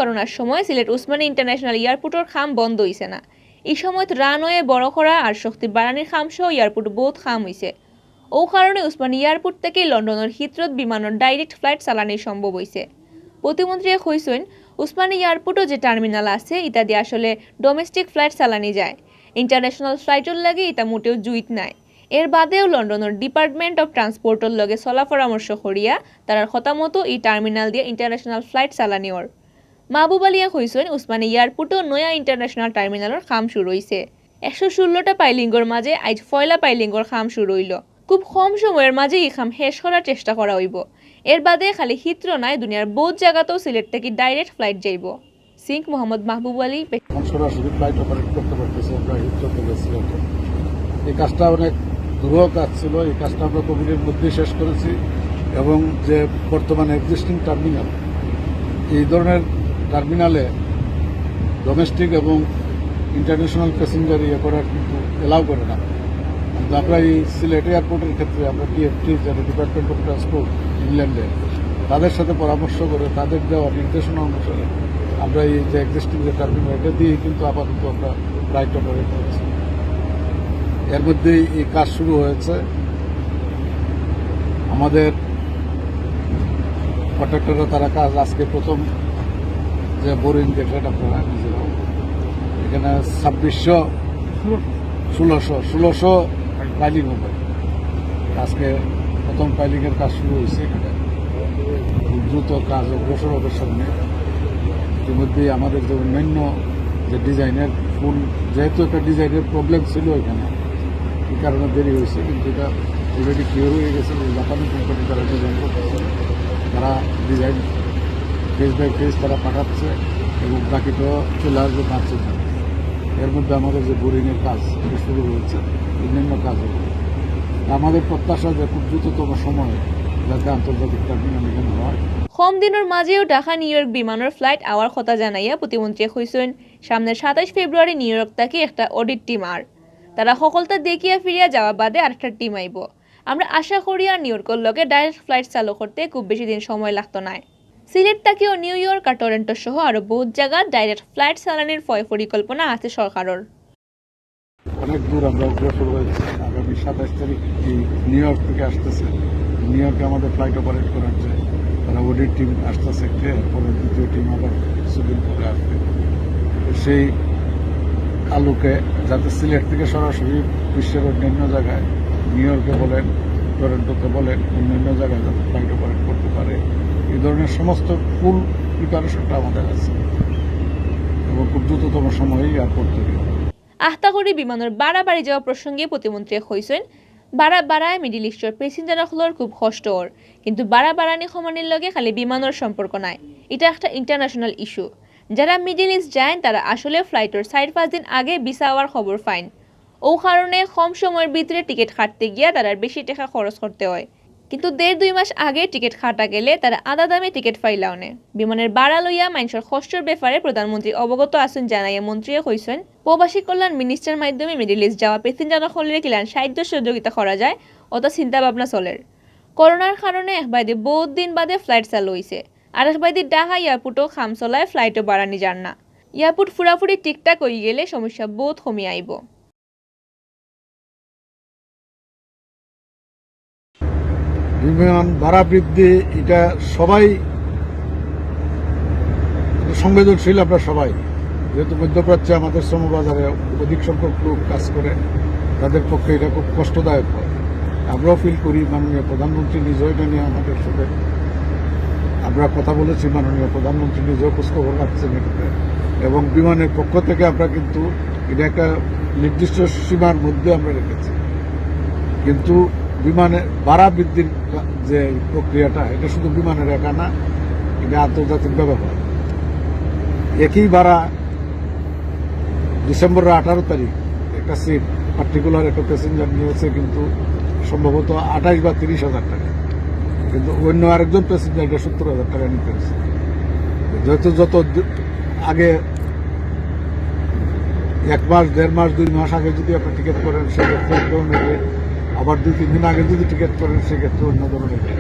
করোনার সময় সিলেট উসমানী ইন্টারন্যাশনাল এয়ারপোর্টের খাম বন্ধ হইছে না। এই সময় রানওয়ে বড় করা আর শক্তি বাড়ানির খাম সহ এয়ারপোর্ট বহুত খাম হইছে। ও কারণে উসমানী এয়ারপোর্ট থেকে লন্ডনের হিথ্রোত বিমানের ডাইরেক্ট ফ্লাইট চালানি সম্ভব হইছে। প্রতিমন্ত্রী কইছেন উসমানী এয়ারপোর্টও যে টার্মিনাল আছে ইটা দিয়ে আসলে ডোমেস্টিক ফ্লাইট চালানি যায়, ইন্টারন্যাশনাল ফ্লাইটের লাগে এটা মোটেও জুইত নাই। এর বাদেও লন্ডনের ডিপার্টমেন্ট অফ ট্রান্সপোর্টের লগে চলা পরামর্শ করিয়া তার কথা মতো এই টার্মিনাল দিয়ে ইন্টারন্যাশনাল ফ্লাইট চালানিওর। মাহবুব আলিয়া কইছেন উসমানী এয়ারপোর্টও নয়া ইন্টারন্যাশনাল টার্মিনালের কাম শুরু হইছে। 116টা পাইলিংগর মাঝে আজ ফয়লা পাইলিংগর কাম শুরু হইল। খুব কম সময়ের মাঝে এই কাম শেষ করার চেষ্টা করা হইব। এর বাদে খালি হিথ্রো নাই, দুনিয়ার বহুত জায়গাতেও সিলেট থেকে ডাইরেক্ট ফ্লাইট যাইব। সিং মোহাম্মদ মাহবুব আলী। সরাসরি ফ্লাইট অপারেট করতে পারতেছে আমরা হিথ্রো থেকে সিলেটে। এই কাজটা অনেক দুরূহ কাজ ছিল, এই কাজটা আমরা কোভিডের মধ্যেই শেষ করেছি এবং যে বর্তমানে এক্সিস্টিং টার্মিনাল, এই ধরনের টার্মিনালে ডোমেস্টিক এবং ইন্টারন্যাশনাল প্যাসেঞ্জার ইয়ে করার কিন্তু এলাও করে না। কিন্তু আমরা এই সিলেট এয়ারপোর্টের ক্ষেত্রে আমরা ডিএফটি, যেটা ডিপার্টমেন্ট অফ ট্রান্সপোর্ট ইংল্যান্ডে, তাদের সাথে পরামর্শ করে তাদের দেওয়া নির্দেশনা অনুসারে আমরা এই যে এক্সিস্টিং যে টার্মিনাল এটা দিয়ে কিন্তু আপাতত আমরা ফ্লাইট অপারেট করছি। এর মধ্যেই এই কাজ শুরু হয়েছে। আমাদের কন্ট্রাক্টররা তারা কাজ আজকে প্রথম যে বোরিং দেখলেন আপনারা নিজেরাও, এখানে 1600 পাইলিং হবে। আজকে প্রথম পাইলিংয়ের কাজ শুরু হয়েছে। এখানে খুব দ্রুত কাজ অগ্রসর হবে সামনে। ইতিমধ্যেই আমাদের যে অন্যান্য যে ডিজাইনের ফুল, যেহেতু একটা ডিজাইনের প্রবলেম ছিল এখানে, এই কারণে দেরি হয়েছে, কিন্তু এটা অলরেডি ক্লিয়ার হয়ে গেছে। জাপানি কোম্পানি তারা ডিজাইন করতেছে, তারা ডিজাইন ফেজ বাই ফেজ তারা পাঠাচ্ছে এবং বাকিটাও চলে আসবে মার্চে। এর মধ্যে আমাদের যে বোরিংয়ের কাজ শুরু হয়েছে, অন্যান্য কাজ হবে। আমাদের প্রত্যাশা যে খুব দ্রুততম সময়ে যাতে আন্তর্জাতিক টার্মিনাল এখানে হয়। কম দিনের মাঝেও ঢাকা নিউ ইয়র্ক বিমানের ফ্লাইট আওয়ার কথা জানাইয়া প্রতিমন্ত্রী কইছেন সামনের 27 ফেব্রুয়ারি নিউ ইয়র্ক থেকে একটা অডিট টিম আর তারা সকলটা দেখিয়া ফিরিয়া যাওয়া বাদে আরেকটা টিম আইব। আমরা আশা করি আর নিউ ইয়র্কের লগে ডাইরেক্ট ফ্লাইট চালু করতে খুব বেশি দিন সময় লাগতো না। সিলেট থেকেও নিউ ইয়র্ক আর টরন্টো সহ আরো বহুত জায়গা ডাইরেক্ট ফ্লাইট চালানোর পরিকল্পনা আছে সরকারের। অনেক দূর আমরা অগ্রসর হয়েছি। আগামী 27 তারিখ এই নিউ ইয়র্ক থেকে আসতেছে। নিউ ইয়র্কে আমাদের ফ্লাইট অপারেট করার যে তারা অডিট টিম আসতেছে, এরপরে দ্বিতীয় টিম আবার কিছুদিন পরে আসবে। সেই আলোকে যাতে সিলেট থেকে সরাসরি বিশ্বের অন্যান্য জায়গায়, নিউ ইয়র্কে বলেন, টরন্টোতে বলেন, অন্যান্য জায়গায় যাতে ফ্লাইট অপারেট করতে পারে, এই ধরনের সমস্ত ফুল প্রিপারেশনটা আমাদের আছে এবং খুব দ্রুততম সময়েই এয়ারপোর্ট তৈরি হবে। আহতাকরি বিমানের বাড়াবাড়ি যাওয়া প্রসঙ্গে প্রতিমন্ত্রী কইছেন বাড়ায় মিডিল ইস্টের প্যাসেঞ্জারগুলোর খুব কষ্ট ওর, কিন্তু বাড়ানি সমানের লগে খালি বিমানের সম্পর্ক নাই, এটা একটা ইন্টারন্যাশনাল ইস্যু। যারা মিডিল ইস্ট যায় তারা আসলে ফ্লাইটের 4-5 দিন আগে ভিসা হওয়ার খবর পাইন। ও কারণে কম সময়ের ভিতরে টিকিট কাটতে গিয়া তারা বেশি টাকা খরচ করতে হয়, কিন্তু 1.5-2 মাস আগে টিকিট কাটা গেলে তারা আধা দামে টিকিট পাইলাও না। বিমানের ভাড়া লইয়া মানুষের কষ্টের ব্যাপারে প্রধানমন্ত্রী অবগত আছেন জানাইয়া মন্ত্রী কইছেন প্রবাসী কল্যাণ মিনিস্টার মাধ্যমে মিডিল ইস্ট যাওয়া প্যাসেঞ্জারসকলের কিলান সাহায্য সহযোগিতা করা যায় অত চিন্তা ভাবনা চলের। করোনার কারণে একবাইদে বহুত দিন বাদে ফ্লাইট চালু হয়েছে, আর একবাইদে ঢাকা এয়ারপোর্টও খাম চলায় ফ্লাইটও বাড়ানি যান না। এয়ারপোর্ট পুরাপুরি ঠিকঠাক হয়ে গেলে সমস্যা বহুত কমে আইব। বিমান ভাড়া বৃদ্ধি এটা সবাই সংবেদনশীল। আমরা সবাই, যেহেতু মধ্যপ্রাচ্যে আমাদের শ্রমবাজারে অধিক সংখ্যক লোক কাজ করে, তাদের পক্ষে এটা খুব কষ্টদায়ক হয়। আমরাও ফিল করি। মাননীয় প্রধানমন্ত্রী নিজেও এটা নিয়ে আমাদের সাথে আমরা কথা বলেছি। মাননীয় প্রধানমন্ত্রী নিজেও খোঁজখবর রাখছেন এটাতে, এবং বিমানের পক্ষ থেকে আমরা কিন্তু এটা একটা নির্দিষ্ট সীমার মধ্যে আমরা রেখেছি। কিন্তু বিমানের ভাড়া বৃদ্ধির যে প্রক্রিয়াটা, এটা শুধু বিমানের একা না, এটা আন্তর্জাতিক ব্যবহার। একই ভাড়া ডিসেম্বরের 18 তারিখ একটা সিট পার্টিকুলার একটা প্যাসেঞ্জার নিয়েছে কিন্তু সম্ভবত 28 বা 30,000 টাকা, কিন্তু অন্য আরেকজন প্যাসেঞ্জার এটা 70,000 টাকা নিতে হয়েছে। যত আগে 1 মাস, 1.5 মাস, 2 মাস আগে যদি আপনি টিকিট করেন সেক্ষেত্রে এক ধরনের রেট, আবার 2-3 দিন আগে যদি টিকিট করেন সেক্ষেত্রে অন্য ধরনের রেট।